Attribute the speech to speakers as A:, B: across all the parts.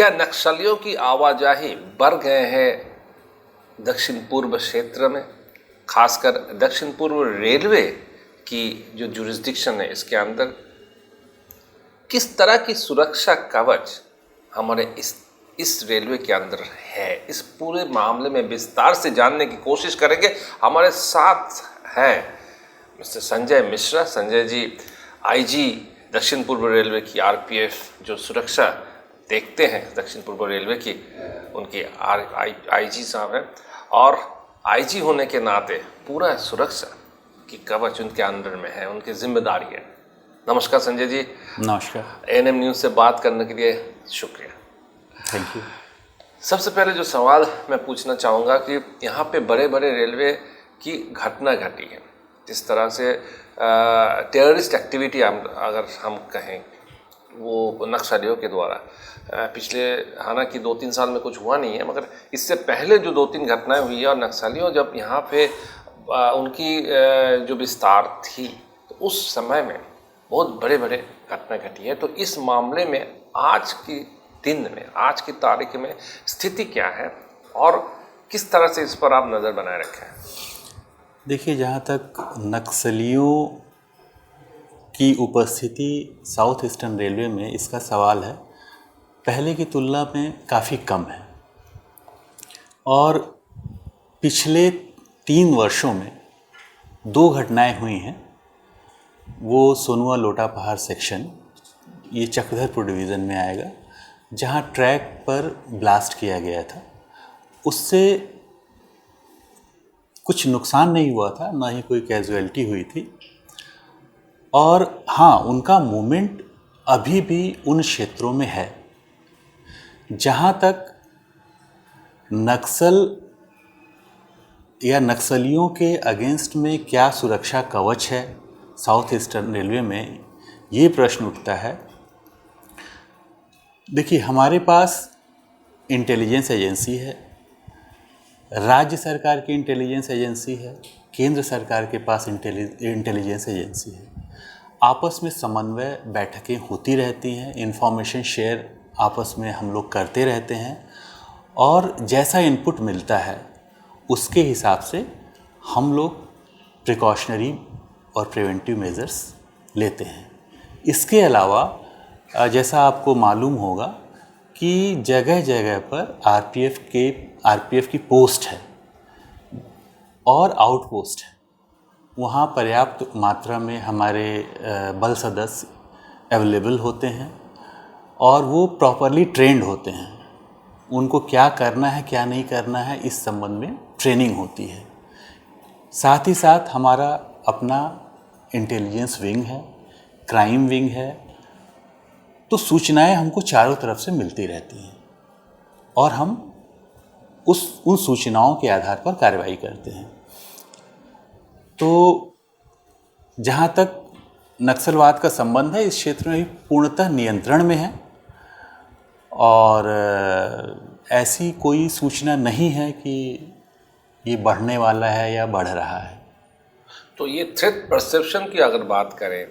A: क्या नक्सलियों की आवाजाही बढ़ गए हैं दक्षिण पूर्व क्षेत्र में, खासकर दक्षिण पूर्व रेलवे की जो जुरिस्डिक्शन है इसके अंदर? किस तरह की सुरक्षा कवच हमारे इस रेलवे के अंदर है, इस पूरे मामले में विस्तार से जानने की कोशिश करेंगे। हमारे साथ है मिस्टर संजय मिश्रा। संजय जी आईजी दक्षिण पूर्व रेलवे की, आरपीएफ जो सुरक्षा देखते हैं दक्षिण पूर्व रेलवे की, उनके आईजी साहब हैं, और आईजी होने के नाते पूरा सुरक्षा की कवच उनके अंडर में है, उनकी जिम्मेदारी है। नमस्कार संजय जी।
B: नमस्कार।
A: एएनएम न्यूज़ से बात करने के लिए शुक्रिया।
B: Thank you.
A: सबसे पहले जो सवाल मैं पूछना चाहूँगा कि यहाँ पे बड़े बड़े रेलवे की घटना घटी है, जिस तरह से टेररिस्ट एक्टिविटी अगर हम कहें वो नक्सलियों के द्वारा पिछले, हालांकि 2-3 साल में कुछ हुआ नहीं है, मगर इससे पहले जो 2-3 घटनाएं हुई है, और नक्सलियों जब यहाँ पे उनकी जो विस्तार थी तो उस समय में बहुत बड़े बड़े घटना घटी है। तो इस मामले में आज की दिन में, आज की तारीख में स्थिति क्या है और किस तरह से इस पर आप नज़र बनाए रखे हैं?
B: देखिए, जहाँ तक नक्सलियों की उपस्थिति साउथ ईस्टर्न रेलवे में इसका सवाल है, पहले की तुलना में काफ़ी कम है। और पिछले 3 वर्षों में 2 घटनाएं हुई हैं। वो सोनुआ लोटा पहाड़ सेक्शन, ये चक्रधरपुर डिवीज़न में आएगा, जहाँ ट्रैक पर ब्लास्ट किया गया था। उससे कुछ नुकसान नहीं हुआ था, ना ही कोई कैजुअलिटी हुई थी। और हाँ, उनका मूवमेंट अभी भी उन क्षेत्रों में है। जहाँ तक नक्सल या नक्सलियों के अगेंस्ट में क्या सुरक्षा कवच है साउथ ईस्टर्न रेलवे में, ये प्रश्न उठता है। देखिए, हमारे पास इंटेलिजेंस एजेंसी है, राज्य सरकार की इंटेलिजेंस एजेंसी है, केंद्र सरकार के पास इंटेलिजेंस एजेंसी है। आपस में समन्वय बैठकें होती रहती हैं, इंफॉर्मेशन शेयर आपस में हम लोग करते रहते हैं, और जैसा इनपुट मिलता है उसके हिसाब से हम लोग प्रिकॉशनरी और प्रिवेंटिव मेजर्स लेते हैं। इसके अलावा जैसा आपको मालूम होगा कि जगह जगह पर आरपीएफ की पोस्ट है और आउटपोस्ट है। वहाँ पर्याप्त मात्रा में हमारे बल सदस्य अवेलेबल होते हैं और वो प्रॉपरली ट्रेंड होते हैं। उनको क्या करना है, क्या नहीं करना है, इस संबंध में ट्रेनिंग होती है। साथ ही साथ हमारा अपना इंटेलिजेंस विंग है, क्राइम विंग है। तो सूचनाएं हमको चारों तरफ से मिलती रहती हैं और हम उन सूचनाओं के आधार पर कार्रवाई करते हैं। तो जहाँ तक नक्सलवाद का संबंध है, इस क्षेत्र में पूर्णतः नियंत्रण में है और ऐसी कोई सूचना नहीं है कि ये बढ़ने वाला है या बढ़ रहा है।
A: तो ये थ्रेट परसेप्शन की अगर बात करें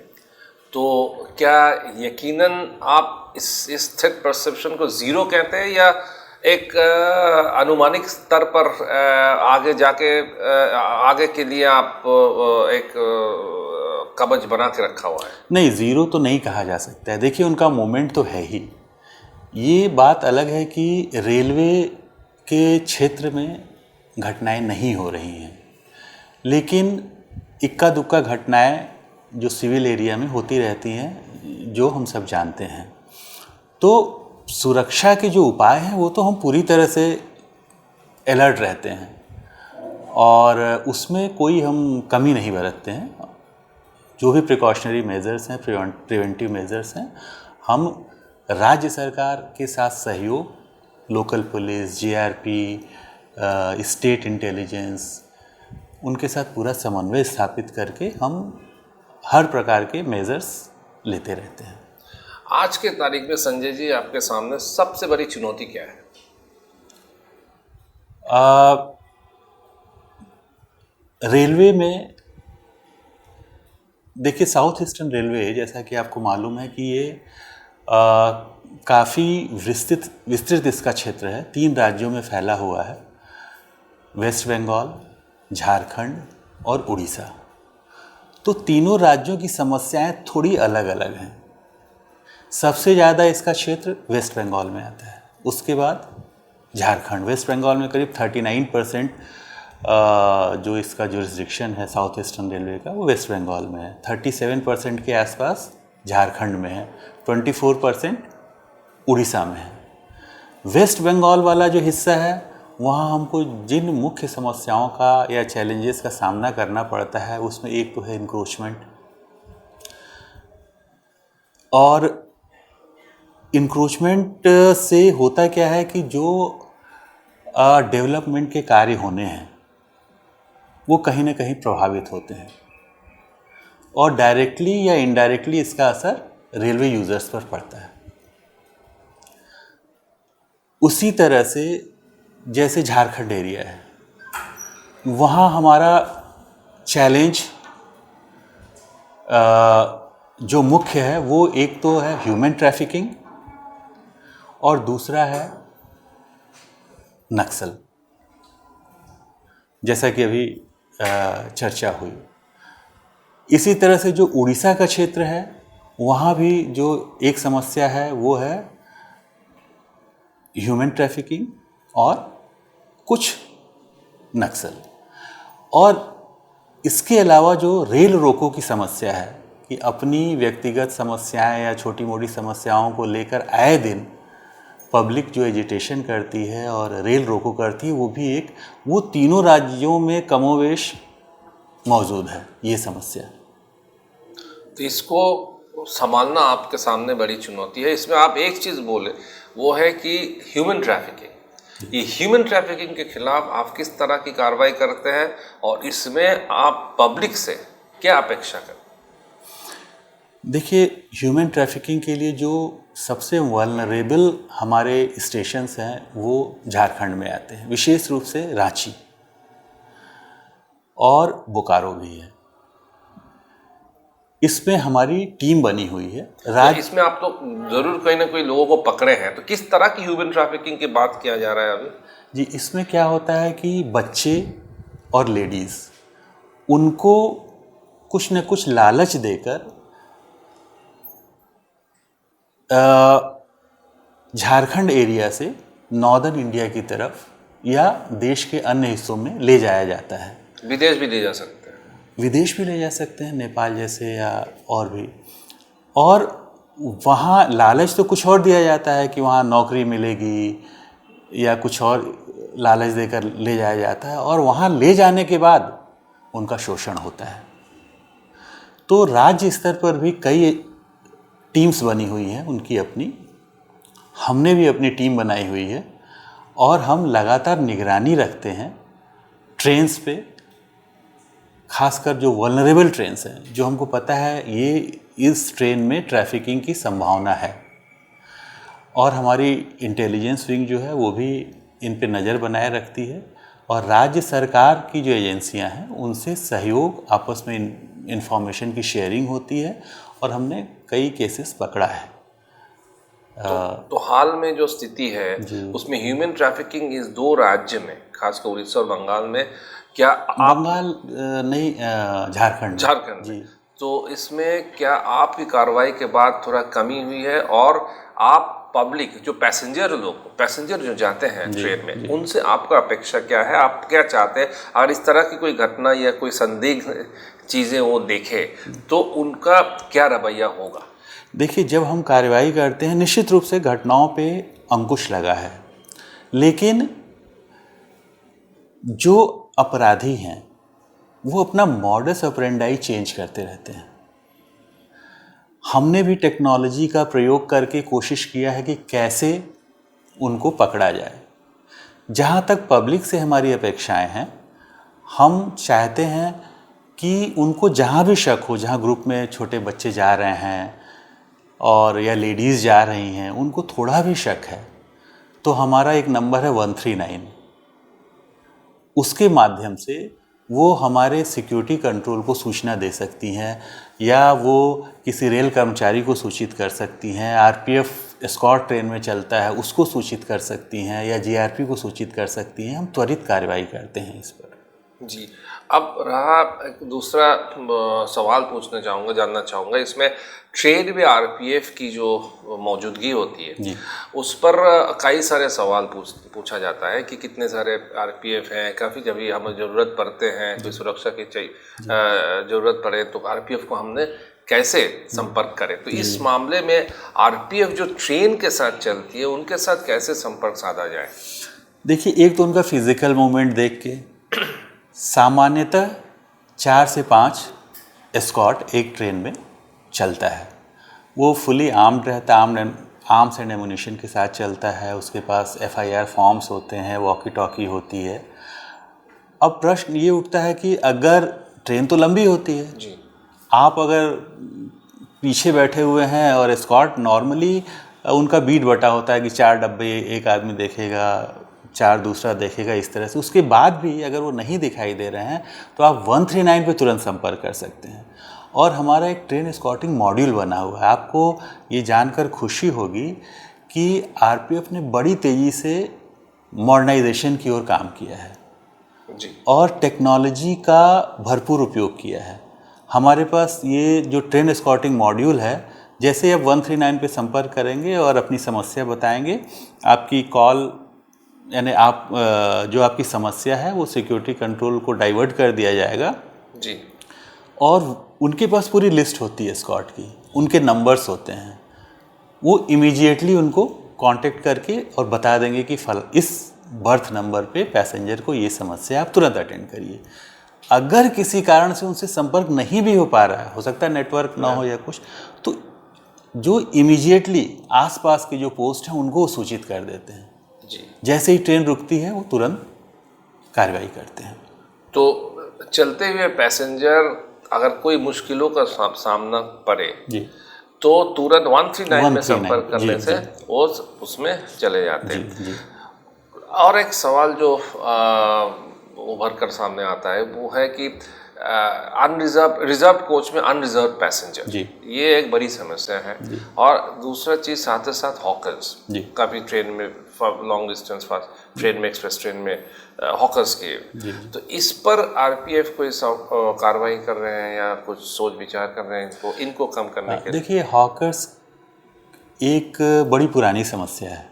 A: तो क्या यकीनन आप इस थ्रेट परसेप्शन को ज़ीरो कहते हैं, या एक अनुमानिक स्तर पर आगे जाके आगे के लिए आप एक कवच बना के रखा हुआ है?
B: नहीं, ज़ीरो तो नहीं कहा जा सकता है। देखिए, उनका मूवमेंट तो है ही। ये बात अलग है कि रेलवे के क्षेत्र में घटनाएं नहीं हो रही हैं, लेकिन इक्का दुक्का घटनाएं जो सिविल एरिया में होती रहती हैं, जो हम सब जानते हैं। तो सुरक्षा के जो उपाय हैं वो तो हम पूरी तरह से अलर्ट रहते हैं और उसमें कोई हम कमी नहीं बरतते हैं। जो भी प्रिकॉशनरी मेजर्स हैं, प्रिवेंटिव मेजर्स हैं, हम राज्य सरकार के साथ सहयोग, local police, GRP, state intelligence, उनके साथ पूरा समन्वय स्थापित करके हम हर प्रकार के मेजर्स लेते रहते हैं।
A: आज के तारीख में संजय जी, आपके सामने सबसे बड़ी चुनौती क्या है?
B: रेलवे में देखिए, साउथ ईस्टर्न रेलवे, जैसा कि आपको मालूम है कि ये काफ़ी विस्तृत इसका क्षेत्र है, 3 राज्यों में फैला हुआ है, वेस्ट बंगाल, झारखंड और उड़ीसा। तो तीनों राज्यों की समस्याएं थोड़ी अलग अलग हैं। सबसे ज़्यादा इसका क्षेत्र वेस्ट बंगाल में आता है, उसके बाद झारखंड। वेस्ट बंगाल में करीब 39% जो इसका जुरिस्डिक्शन है साउथ ईस्टर्न रेलवे का, वो वेस्ट बंगाल में है। 37% के आसपास झारखंड में है, 24% उड़ीसा में है। वेस्ट बंगाल वाला जो हिस्सा है, वहाँ हमको जिन मुख्य समस्याओं का या चैलेंजेस का सामना करना पड़ता है, उसमें एक तो है इंक्रोचमेंट। और इंक्रोचमेंट से होता क्या है कि जो डेवलपमेंट के कार्य होने हैं वो कहीं ना कहीं प्रभावित होते हैं, और डायरेक्टली या इनडायरेक्टली इसका असर रेलवे यूज़र्स पर पड़ता है। उसी तरह से जैसे झारखंड एरिया है, वहाँ हमारा चैलेंज जो मुख्य है वो एक तो है ह्यूमन ट्रैफिकिंग और दूसरा है नक्सल, जैसा कि अभी चर्चा हुई। इसी तरह से जो उड़ीसा का क्षेत्र है, वहाँ भी जो एक समस्या है वो है ह्यूमन ट्रैफिकिंग और कुछ नक्सल। और इसके अलावा जो रेल रोको की समस्या है कि अपनी व्यक्तिगत समस्याएं या छोटी मोटी समस्याओं को लेकर आए दिन पब्लिक जो एजिटेशन करती है और रेल रोको करती है, वो तीनों राज्यों में कमोवेश मौजूद है ये समस्या।
A: तो इसको संभालना आपके सामने बड़ी चुनौती है। इसमें आप एक चीज़ बोले, वो है कि ह्यूमन ट्रैफिकिंग। ये ह्यूमन ट्रैफिकिंग के खिलाफ आप किस तरह की कार्रवाई करते हैं और इसमें आप पब्लिक से क्या अपेक्षा करते हैं?
B: देखिए, ह्यूमन ट्रैफिकिंग के लिए जो सबसे वल्नरेबल हमारे स्टेशंस हैं वो झारखंड में आते हैं, विशेष रूप से रांची और बोकारो भी है। इसमें हमारी टीम बनी हुई है।
A: तो इसमें आप तो ज़रूर कहीं ना कोई लोगों को पकड़े हैं, तो किस तरह की ह्यूमन ट्रैफिकिंग की बात किया जा रहा है अभी?
B: जी, इसमें क्या होता है कि बच्चे और लेडीज़, उनको कुछ न कुछ लालच देकर झारखंड एरिया से नॉर्दर्न इंडिया की तरफ या देश के अन्य हिस्सों में ले जाया जाता है।
A: विदेश भी ले जा सकते हैं?
B: विदेश भी ले जा सकते हैं, नेपाल जैसे या और भी। और वहाँ लालच तो कुछ और दिया जाता है कि वहाँ नौकरी मिलेगी या कुछ और लालच देकर ले जाया जाता है, और वहाँ ले जाने के बाद उनका शोषण होता है। तो राज्य स्तर पर भी कई टीम्स बनी हुई हैं उनकी अपनी, हमने भी अपनी टीम बनाई हुई है, और हम लगातार निगरानी रखते हैं ट्रेन्स पे, खासकर जो वल्नरेबल ट्रेन्स हैं, जो हमको पता है ये इस ट्रेन में ट्रैफिकिंग की संभावना है। और हमारी इंटेलिजेंस विंग जो है वो भी इन पे नज़र बनाए रखती है, और राज्य सरकार की जो एजेंसियां हैं उनसे सहयोग, आपस में इंफॉर्मेशन की शेयरिंग होती है, और हमने कई केसेस पकड़ा है।
A: तो हाल में जो स्थिति है उसमें ह्यूमन ट्रैफिकिंग इस 2 राज्य में, खासकर उड़ीसा और बंगाल में, क्या
B: बंगाल नहीं, झारखंड
A: जी, तो इसमें क्या आपकी कार्रवाई के बाद थोड़ा कमी हुई है? और आप पब्लिक जो पैसेंजर जो जाते हैं ट्रेन में, उनसे आपका अपेक्षा क्या है? आप क्या चाहते हैं? अगर इस तरह की कोई घटना या कोई संदिग्ध चीज़ें वो देखे तो उनका क्या रवैया होगा?
B: देखिए, जब हम कार्रवाई करते हैं, निश्चित रूप से घटनाओं पे अंकुश लगा है, लेकिन जो अपराधी हैं वो अपना मॉडस ऑपरेंडाई चेंज करते रहते हैं। हमने भी टेक्नोलॉजी का प्रयोग करके कोशिश किया है कि कैसे उनको पकड़ा जाए। जहाँ तक पब्लिक से हमारी अपेक्षाएं हैं, हम चाहते हैं कि उनको जहाँ भी शक हो, जहाँ ग्रुप में छोटे बच्चे जा रहे हैं और या लेडीज़ जा रही हैं, उनको थोड़ा भी शक है तो हमारा एक नंबर है 139, उसके माध्यम से वो हमारे सिक्योरिटी कंट्रोल को सूचना दे सकती हैं, या वो किसी रेल कर्मचारी को सूचित कर सकती हैं, आरपीएफ एस्कॉर्ट ट्रेन में चलता है उसको सूचित कर सकती हैं या जीआरपी को सूचित कर सकती हैं। हम त्वरित कार्रवाई करते हैं इस पर।
A: जी, अब रहा एक दूसरा सवाल पूछना चाहूँगा, जानना चाहूँगा, इसमें ट्रेन में आरपीएफ की जो मौजूदगी होती है
B: जी।
A: उस पर कई सारे सवाल पूछा जाता है कि कितने सारे आरपीएफ हैं, काफ़ी कभी हमें ज़रूरत पड़ते हैं, कोई सुरक्षा की ज़रूरत पड़े तो आरपीएफ को हमने कैसे संपर्क करें। तो इस मामले में आरपीएफ जो ट्रेन के साथ चलती है उनके साथ कैसे संपर्क साधा जाए?
B: देखिए, एक तो उनका फिजिकल मूवमेंट देख के, सामान्यतः 4 से 5 एस्कॉर्ट एक ट्रेन में चलता है। वो फुली आर्म्ड रहता है, आर्म्स एंड एमुनिशन के साथ चलता है। उसके पास एफआईआर फॉर्म्स होते हैं, वॉकी टॉकी होती है। अब प्रश्न ये उठता है कि अगर ट्रेन तो लंबी होती है
A: जी,
B: आप अगर पीछे बैठे हुए हैं और एस्कॉर्ट नॉर्मली उनका बीट बटा होता है कि 4 डब्बे एक आदमी देखेगा, 4 दूसरा देखेगा, इस तरह से। उसके बाद भी अगर वो नहीं दिखाई दे रहे हैं तो आप 139 पे तुरंत संपर्क कर सकते हैं। और हमारा एक ट्रेन एस्कॉर्टिंग मॉड्यूल बना हुआ है। आपको ये जानकर खुशी होगी कि आरपीएफ ने बड़ी तेज़ी से मॉडर्नाइजेशन की ओर काम किया है
A: जी,
B: और टेक्नोलॉजी का भरपूर उपयोग किया है। हमारे पास ये जो ट्रेन एस्कॉर्टिंग मॉड्यूल है, जैसे आप 139 पे संपर्क करेंगे और अपनी समस्या बताएंगे, आपकी कॉल यानी आप जो आपकी समस्या है वो सिक्योरिटी कंट्रोल को डाइवर्ट कर दिया जाएगा।
A: जी,
B: और उनके पास पूरी लिस्ट होती है एस्कॉर्ट की, उनके नंबर्स होते हैं। वो इमीडिएटली उनको कांटेक्ट करके और बता देंगे कि इस बर्थ नंबर पे पैसेंजर को ये समस्या, आप तुरंत अटेंड करिए। अगर किसी कारण से उनसे संपर्क नहीं भी हो पा रहा है, हो सकता है नेटवर्क ना हो या कुछ, तो जो इमीडिएटली आसपास के जो पोस्ट हैं उनको सूचित कर देते हैं।
A: जी।
B: जैसे ही ट्रेन रुकती है वो तुरंत कार्रवाई करते हैं।
A: तो चलते हुए पैसेंजर अगर कोई मुश्किलों का सामना पड़े
B: जी,
A: तो तुरंत 139 में
B: 139
A: संपर्क करने
B: जी,
A: से वो उसमें चले जाते
B: जी,
A: हैं।
B: जी।
A: और एक सवाल जो उभर कर सामने आता है वो है कि रिजर्व कोच में अनरिजर्व पैसेंजर,
B: जी।
A: ये एक बड़ी समस्या है। और दूसरा चीज़ साथ ही साथ हॉकर्स,
B: जी।
A: काफ़ी ट्रेन में लॉन्ग डिस्टेंस फास्ट ट्रेन में, एक्सप्रेस ट्रेन में हॉकर्स के, तो इस पर आरपीएफ कोई कार्रवाई कर रहे हैं या कुछ सोच विचार कर रहे हैं इनको कम करने के लिए?
B: देखिए, हॉकर्स एक बड़ी पुरानी समस्या है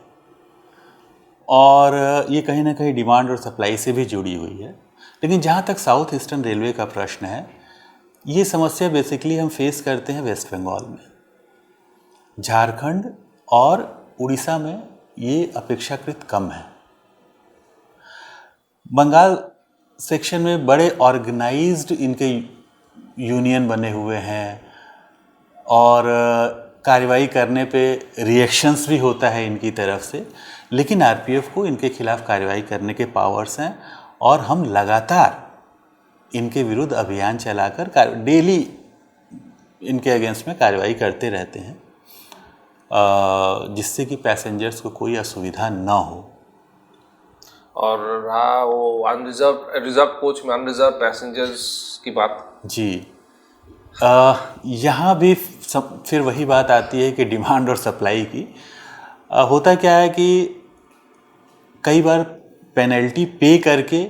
B: और ये कहीं ना कहीं डिमांड और सप्लाई से भी जुड़ी हुई है। लेकिन जहाँ तक साउथ ईस्टर्न रेलवे का प्रश्न है, ये समस्या बेसिकली हम फेस करते हैं वेस्ट बंगाल में। झारखंड और उड़ीसा में ये अपेक्षाकृत कम है। बंगाल सेक्शन में बड़े ऑर्गेनाइज्ड इनके यूनियन बने हुए हैं और कार्रवाई करने पे रिएक्शंस भी होता है इनकी तरफ से। लेकिन आरपीएफ को इनके खिलाफ कार्रवाई करने के पावर्स हैं और हम लगातार इनके विरुद्ध अभियान चलाकर डेली इनके अगेंस्ट में कार्रवाई करते रहते हैं, जिससे कि पैसेंजर्स को कोई असुविधा न हो।
A: और रहा वो रिजर्व कोच में अनरिजर्व पैसेंजर्स की बात, जी,
B: यहाँ भी फिर वही बात आती है कि डिमांड और सप्लाई की। होता क्या है कि कई बार पेनल्टी पे करके,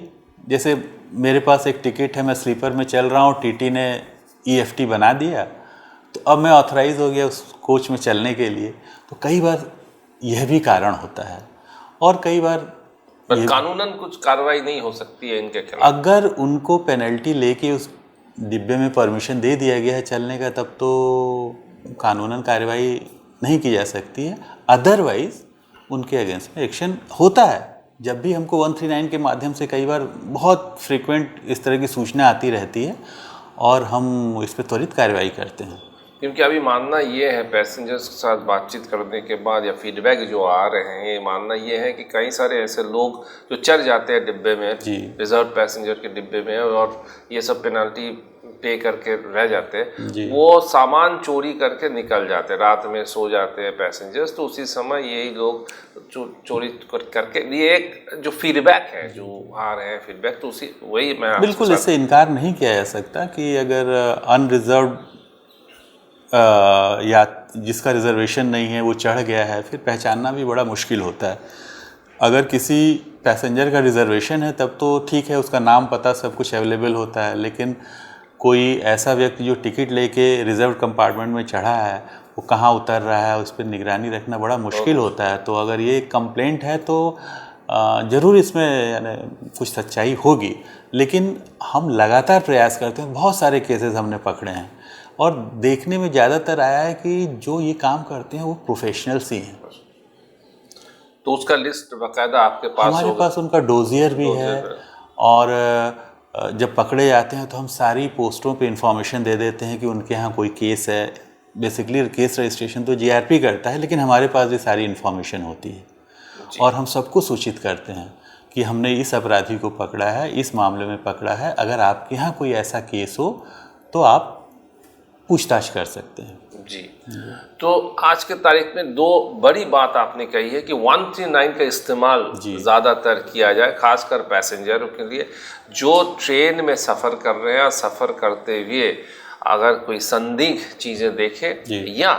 B: जैसे मेरे पास एक टिकट है, मैं स्लीपर में चल रहा हूँ, टीटी ने ईएफटी बना दिया तो अब मैं ऑथराइज हो गया उस कोच में चलने के लिए। तो कई बार यह भी कारण होता है और कई बार
A: पर कानूनन कुछ कार्रवाई नहीं हो सकती है इनके खिलाफ।
B: अगर उनको पेनल्टी लेके उस डिब्बे में परमिशन दे दिया गया है चलने का, तब तो कानूनन कार्रवाई नहीं की जा सकती है। अदरवाइज उनके अगेंस्ट में एक्शन होता है। जब भी हमको 139 के माध्यम से कई बार बहुत फ्रीक्वेंट इस तरह की सूचना आती रहती है और हम इस पर त्वरित कार्रवाई करते हैं।
A: क्योंकि अभी मानना ये है, पैसेंजर्स के साथ बातचीत करने के बाद या फीडबैक जो आ रहे हैं, ये मानना ये है कि कई सारे ऐसे लोग जो चढ़ जाते हैं डिब्बे में, रिजर्व पैसेंजर के डिब्बे में, और ये सब पेनल्टी पे करके रह जाते हैं, वो सामान चोरी करके निकल जाते हैं, रात में सो जाते हैं पैसेंजर्स, तो उसी समय यही लोग चोरी करके, ये एक जो फीडबैक है जो आ रहे हैं फीडबैक, तो उसी वही मैं
B: बिल्कुल इससे इनकार नहीं किया जा सकता कि अगर अनरिजर्व जिसका रिजर्वेशन नहीं है वो चढ़ गया है, फिर पहचानना भी बड़ा मुश्किल होता है। अगर किसी पैसेंजर का रिजर्वेशन है तब तो ठीक है, उसका नाम पता सब कुछ अवेलेबल होता है, लेकिन कोई ऐसा व्यक्ति जो टिकट लेके रिजर्व कंपार्टमेंट में चढ़ा है वो कहाँ उतर रहा है, उस पर निगरानी रखना बड़ा मुश्किल होता है। तो अगर ये कंप्लेंट है तो ज़रूर इसमें यानी कुछ सच्चाई होगी, लेकिन हम लगातार प्रयास करते हैं। बहुत सारे केसेस हमने पकड़े हैं और देखने में ज़्यादातर आया है कि जो ये काम करते हैं वो प्रोफेशनल्स ही हैं।
A: तो उसका लिस्ट बाकायदा आपके पास
B: हमारे पास उनका डोजियर भी है, और जब पकड़े जाते हैं तो हम सारी पोस्टों पे इंफॉर्मेशन दे देते हैं कि उनके यहाँ कोई केस है। बेसिकली केस रजिस्ट्रेशन तो जीआरपी करता है, लेकिन हमारे पास भी सारी इन्फॉर्मेशन होती है और हम सबको सूचित करते हैं कि हमने इस अपराधी को पकड़ा है, इस मामले में पकड़ा है। अगर आपके यहाँ कोई ऐसा केस हो तो आप पूछताछ कर सकते हैं।
A: जी। तो आज के तारीख में दो बड़ी बात आपने कही है कि 139 का इस्तेमाल ज़्यादातर किया जाए, खासकर पैसेंजरों के लिए जो ट्रेन में सफ़र कर रहे हैं। सफ़र करते हुए अगर कोई संदिग्ध चीज़ें देखें या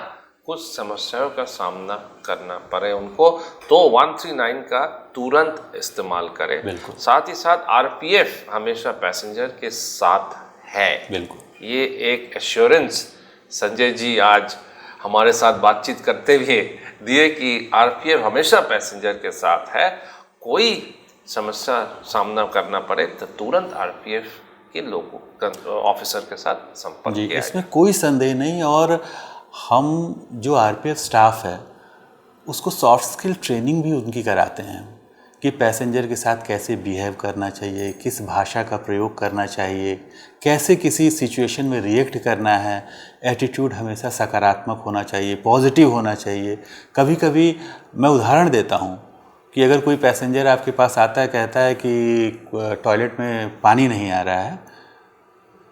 A: कुछ समस्याओं का सामना करना पड़े उनको, तो 139 का तुरंत इस्तेमाल करें। साथ ही साथ आरपीएफ हमेशा पैसेंजर के साथ है।
B: बिल्कुल,
A: ये एक एश्योरेंस संजय जी आज हमारे साथ बातचीत करते हुए दिए कि आरपीएफ हमेशा पैसेंजर के साथ है। कोई समस्या सामना करना पड़े तो तुरंत आरपीएफ के लोगों ऑफिसर के साथ संपर्क किया।
B: इसमें कोई संदेह नहीं। और हम जो आरपीएफ स्टाफ है उसको सॉफ्ट स्किल ट्रेनिंग भी उनकी कराते हैं कि पैसेंजर के साथ कैसे बिहेव करना चाहिए, किस भाषा का प्रयोग करना चाहिए, कैसे किसी सिचुएशन में रिएक्ट करना है। एटीट्यूड हमेशा सकारात्मक होना चाहिए, पॉजिटिव होना चाहिए। कभी कभी मैं उदाहरण देता हूँ कि अगर कोई पैसेंजर आपके पास आता है, कहता है कि टॉयलेट में पानी नहीं आ रहा है,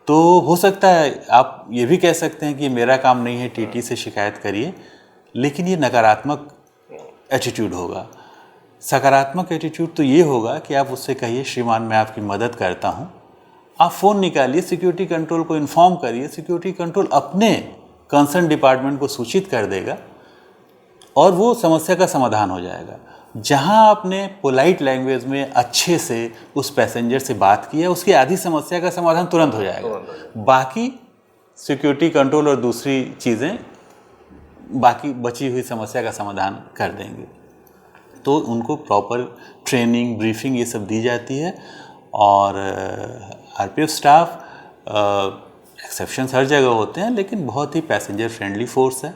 B: तो हो सकता है आप ये भी कह सकते हैं कि मेरा काम नहीं है, टीटी से शिकायत करिए, लेकिन ये नकारात्मक एटीट्यूड होगा। सकारात्मक एटीट्यूड तो ये होगा कि आप उससे कहिए श्रीमान मैं आपकी मदद करता हूँ। आप फ़ोन निकालिए, सिक्योरिटी कंट्रोल को इन्फॉर्म करिए, सिक्योरिटी कंट्रोल अपने कंसर्न डिपार्टमेंट को सूचित कर देगा और वो समस्या का समाधान हो जाएगा। जहाँ आपने पोलाइट लैंग्वेज में अच्छे से उस पैसेंजर से बात की है, उसकी आधी समस्या का समाधान तुरंत हो जाएगा। बाकी सिक्योरिटी कंट्रोल और दूसरी चीज़ें बाकी बची हुई समस्या का समाधान कर देंगे। तो उनको प्रॉपर ट्रेनिंग, ब्रीफिंग ये सब दी जाती है। और आरपीएफ स्टाफ, एक्सेप्शंस हर जगह होते हैं, लेकिन बहुत ही पैसेंजर फ्रेंडली फोर्स है।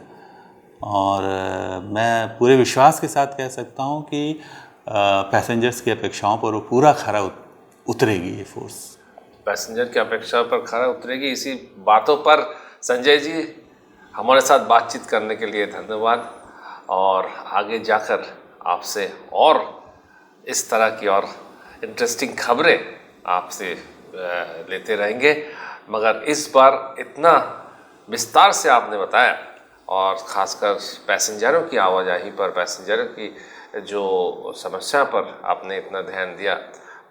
B: और मैं पूरे विश्वास के साथ कह सकता हूँ कि पैसेंजर्स की अपेक्षाओं पर वो पूरा खरा उतरेगी ये फोर्स।
A: पैसेंजर की अपेक्षा पर खरा उतरेगी। इसी बातों पर संजय जी हमारे साथ बातचीत करने के लिए धन्यवाद। और आगे जाकर आपसे और इस तरह की और इंटरेस्टिंग खबरें आपसे लेते रहेंगे, मगर इस बार इतना विस्तार से आपने बताया और ख़ासकर पैसेंजरों की आवाजाही पर, पैसेंजरों की जो समस्या पर आपने इतना ध्यान दिया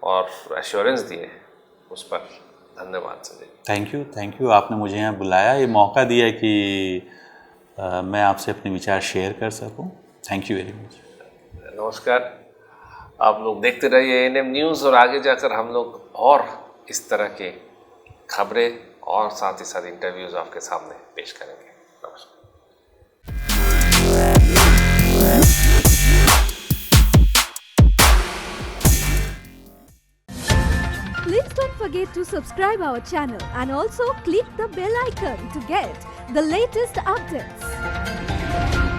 A: और एश्योरेंस दिए, उस पर धन्यवाद संजय।
B: Thank you. आपने मुझे यहाँ बुलाया, ये मौका दिया कि मैं आपसे अपने विचार शेयर कर सकूँ। Thank you very much.
A: नमस्कार, आप लोग देखते रहिए एएनएम न्यूज़ और आगे जाकर हम लोग और इस तरह के खबरें और साथ ही साथ इंटरव्यूज़ आपके सामने पेश करेंगे। नमस्कार।
C: Please don't forget to subscribe our channel and also click the bell icon to get the latest updates.